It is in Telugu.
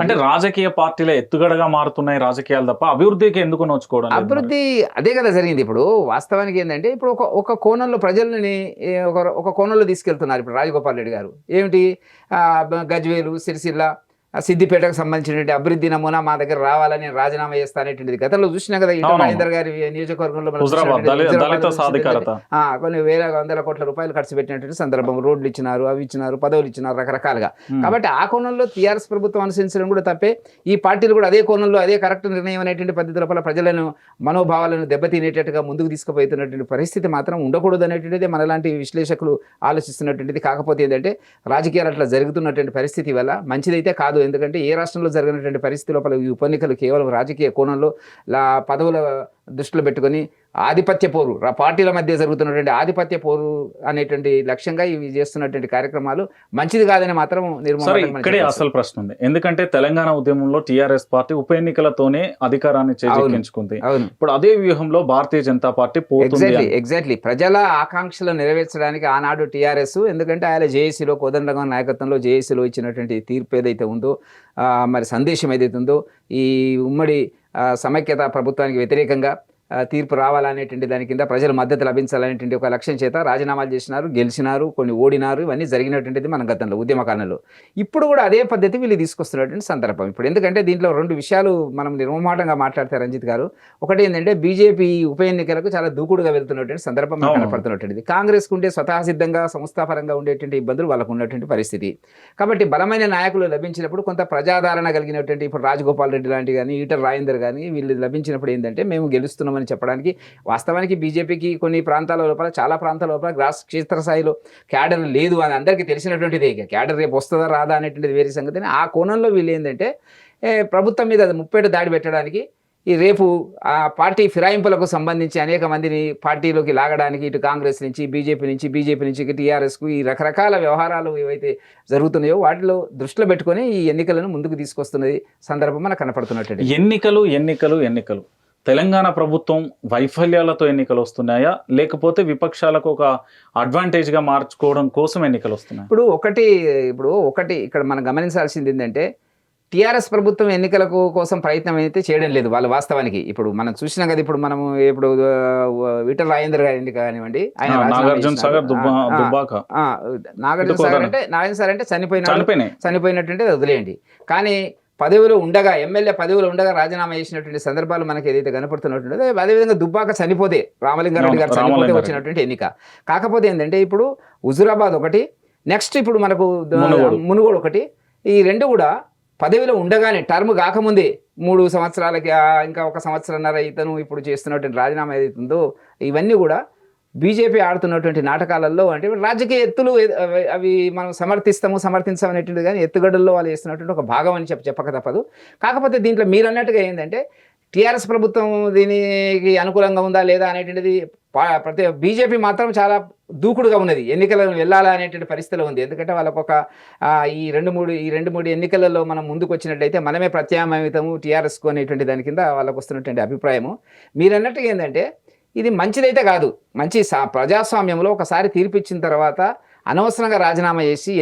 అంటే రాజకీయ పార్టీల ఎత్తుగడగా మారుతున్నాయి రాజకీయాలు తప్ప అభివృద్ధికి ఎందుకు నోచుకోవడం లేదు మరి? అభివృద్ధి అదే కదా జరిగింది. ఇప్పుడు వాస్తవానికి ఏంటంటే ఇప్పుడు ఒక కోణంలో ప్రజలని ఒక కోణంలో తీసుకెళ్తున్నారు ఇప్పుడు రాజగోపాల్ రెడ్డి గారు. ఏమిటి గజ్వేలు, సిరిసిల్ల, సిద్దిపేటకు సంబంధించినటువంటి అభివృద్ధి నమూనా మా దగ్గర రావాలని రాజీనామా చేస్తా అనేటువంటిది గతంలో చూసినా కదా. ఈటల రాజేందర్ గారి నియోజకవర్గంలో మనం హుజరాబాద్ దళిత సాధికారత కొన్ని వేల వందల కోట్ల రూపాయలు ఖర్చు పెట్టినటువంటి సందర్భం, రోడ్లు ఇచ్చినారు, అవి ఇచ్చినారు, పదవులు ఇచ్చినారు రకరకాలుగా. కాబట్టి ఆ కోణంలో టీఆర్ఎస్ ప్రభుత్వం అనుసరించడం కూడా తప్పే. ఈ పార్టీలు కూడా అదే కోణంలో అదే కరెక్ట్ నిర్ణయం అనేటువంటి పద్ధతి లోపల ప్రజలను మనోభావాలను దెబ్బతినేటట్టుగా ముందుకు తీసుకుపోతున్నటువంటి పరిస్థితి మాత్రం ఉండకూడదు అనేటువంటిది మనలాంటి విశ్లేషకులు ఆలోచిస్తున్నటువంటిది. కాకపోతే ఏంటంటే రాజకీయాలు అట్లా జరుగుతున్నటువంటి పరిస్థితి వల్ల మంచిదైతే కాదు. ఎందుకంటే ఏ రాష్ట్రంలో జరిగినటువంటి పరిస్థితి లోపల ఈ ఉప ఎన్నికలు కేవలం రాజకీయ కోణంలో పదవుల దృష్టిలో పెట్టుకొని ఆధిపత్య పోరు, పార్టీల మధ్య జరుగుతున్నటువంటి ఆధిపత్య పోరు అనేటువంటి లక్ష్యంగా ఇవి చేస్తున్నటువంటి కార్యక్రమాలు మంచిది కాదని మాత్రం ఇక్కడే అసలు ప్రశ్న ఉంది. ఎందుకంటే తెలంగాణ ఉద్యమంలో టీఆర్ఎస్ పార్టీ ఉప ఎన్నికలతోనే అధికారాన్ని చేజిక్కించుకుంది. ఇప్పుడు అదే వ్యూహంలో భారతీయ జనతా పార్టీ పోతుంది. ఎగ్జాక్ట్లీ ప్రజల ఆకాంక్షలు నెరవేర్చడానికి ఆనాడు టీఆర్ఎస్, ఎందుకంటే ఆయన జేఏసీలో కోదండరాం నాయకత్వంలో జేఏసీలో ఇచ్చినటువంటి తీర్పు ఏదైతే ఉందో, మరి సందేశం ఏదైతే ఉందో, ఈ ఉమ్మడి సమైక్యత ప్రభుత్వానికి వ్యతిరేకంగా తీర్పు రావాలనేటువంటి దాని కింద ప్రజల మద్దతు లభించాలనేటువంటి ఒక లక్ష్యం చేత రాజీనామాలు చేసినారు, గెలిచినారు, కొన్ని ఓడినారు. ఇవన్నీ జరిగినటువంటిది మన గతంలో ఉద్యమకాలంలో. ఇప్పుడు కూడా అదే పద్ధతి వీళ్ళు తీసుకొస్తున్నటువంటి సందర్భం. ఇప్పుడు ఎందుకంటే దీంట్లో రెండు విషయాలు మనం నిర్మమాటంగా మాట్లాడతారు రంజిత్ గారు. ఒకటి ఏంటంటే బీజేపీ ఉప ఎన్నికలకు చాలా దూకుడుగా వెళ్తున్నటువంటి సందర్భం మనకు కనపడుతున్నటువంటిది. కాంగ్రెస్కు ఉండే స్వతహాసిద్ధంగా సంస్థాపరంగా ఉండేటువంటి ఇబ్బందులు వాళ్ళకు ఉన్నటువంటి పరిస్థితి. కాబట్టి బలమైన నాయకులు లభించినప్పుడు కొంత ప్రజాదరణ కలిగినటువంటి ఇప్పుడు రాజగోపాల్ రెడ్డి లాంటి కానీ, ఈటల రాజేందర్ కానీ వీళ్ళు లభించినప్పుడు ఏంటంటే మేము గెలుస్తున్నామని చెప్పడానికి, వాస్తవానికి బీజేపీకి కొన్ని ప్రాంతాల లోపల, చాలా ప్రాంతాల లోపల క్షేత్రస్థాయిలో క్యాడర్ లేదు అని అందరికీ తెలిసినటువంటిదే. క్యాడర్ రేపు వస్తుందా రాదా అనేటువంటిది వేరే సంగతి. ఆ కోణంలో వీళ్ళు ఏంటంటే ప్రభుత్వం మీద ముప్పేట దాడి పెట్టడానికి, ఈ రేపు ఆ పార్టీ ఫిరాయింపులకు సంబంధించి అనేక మందిని పార్టీలోకి లాగడానికి, ఇటు కాంగ్రెస్ నుంచి బీజేపీ నుంచి టీఆర్ఎస్కు ఈ రకరకాల వ్యవహారాలు ఏవైతే జరుగుతున్నాయో వాటిలో దృష్టిలో పెట్టుకొని ఈ ఎన్నికలను ముందుకు తీసుకొస్తున్నది సందర్భం మనకు కనపడుతున్నట్టు. ఎన్నికలు తెలంగాణ ప్రభుత్వం వైఫల్యాలతో ఎన్నికలు వస్తున్నాయా, లేకపోతే విపక్షాలకు ఒక అడ్వాంటేజ్గా మార్చుకోవడం కోసం ఎన్నికలు వస్తున్నాయి? ఇప్పుడు ఒకటి ఇక్కడ మనం గమనించాల్సింది ఏంటంటే టీఆర్ఎస్ ప్రభుత్వం ఎన్నికలకు కోసం ప్రయత్నం అయితే చేయడం లేదు వాళ్ళు వాస్తవానికి. ఇప్పుడు మనం చూసినాం కదా, ఇప్పుడు మనము ఈటల రాజేందర్ గారి ఎన్నిక కానివ్వండి, ఆయన నాగార్జున సాగర్ అంటే చనిపోయినటువంటి వదిలేయండి. కానీ ఎమ్మెల్యే పదవిలో ఉండగా రాజీనామా చేసినటువంటి సందర్భాలు మనకి ఏదైతే కనపడుతున్నట్టు, అదేవిధంగా దుబ్బాక చనిపోతే, రామలింగారెడ్డి గారు చనిపోతే వచ్చినటువంటి ఎన్నిక. కాకపోతే ఏంటంటే ఇప్పుడు హుజురాబాద్ ఒకటి, నెక్స్ట్ ఇప్పుడు మనకు మునుగోడు ఒకటి, ఈ రెండు కూడా పదవిలో ఉండగానే టర్మ్ కాకముందే 3 సంవత్సరాలకి ఇంకా 1 సంవత్సరంన్నర ఇతను ఇప్పుడు చేస్తున్నటువంటి రాజీనామా ఏదైతుందో ఇవన్నీ కూడా బీజేపీ ఆడుతున్నటువంటి నాటకాలలో, అంటే రాజకీయ ఎత్తులు అవి మనం సమర్థించమనేటువంటిది కానీ ఎత్తుగడల్లో వాళ్ళు చేస్తున్నటువంటి ఒక భాగం అని చెప్పక తప్పదు. కాకపోతే దీంట్లో మీరు అన్నట్టుగా ఏంటంటే టీఆర్ఎస్ ప్రభుత్వం దీనికి అనుకూలంగా ఉందా లేదా అనేటువంటిది బీజేపీ మాత్రం చాలా దూకుడుగా ఉన్నది, ఎన్నికలను వెళ్ళాలా అనేటువంటి పరిస్థితిలో ఉంది. ఎందుకంటే వాళ్ళకు ఈ రెండు మూడు ఎన్నికలలో మనం ముందుకు వచ్చినట్లయితే మనమే ప్రత్యామ్నాయము టీఆర్ఎస్కు అనేటువంటి దాని కింద వాళ్ళకు వస్తున్నటువంటి అభిప్రాయము. మీరు అన్నట్టుగా ఏంటంటే ఇది మంచిదైతే కాదు. ప్రజాస్వామ్యంలో ఒకసారి తీర్పు ఇచ్చిన తర్వాత అనవసరంగా రాజీనామా చేసి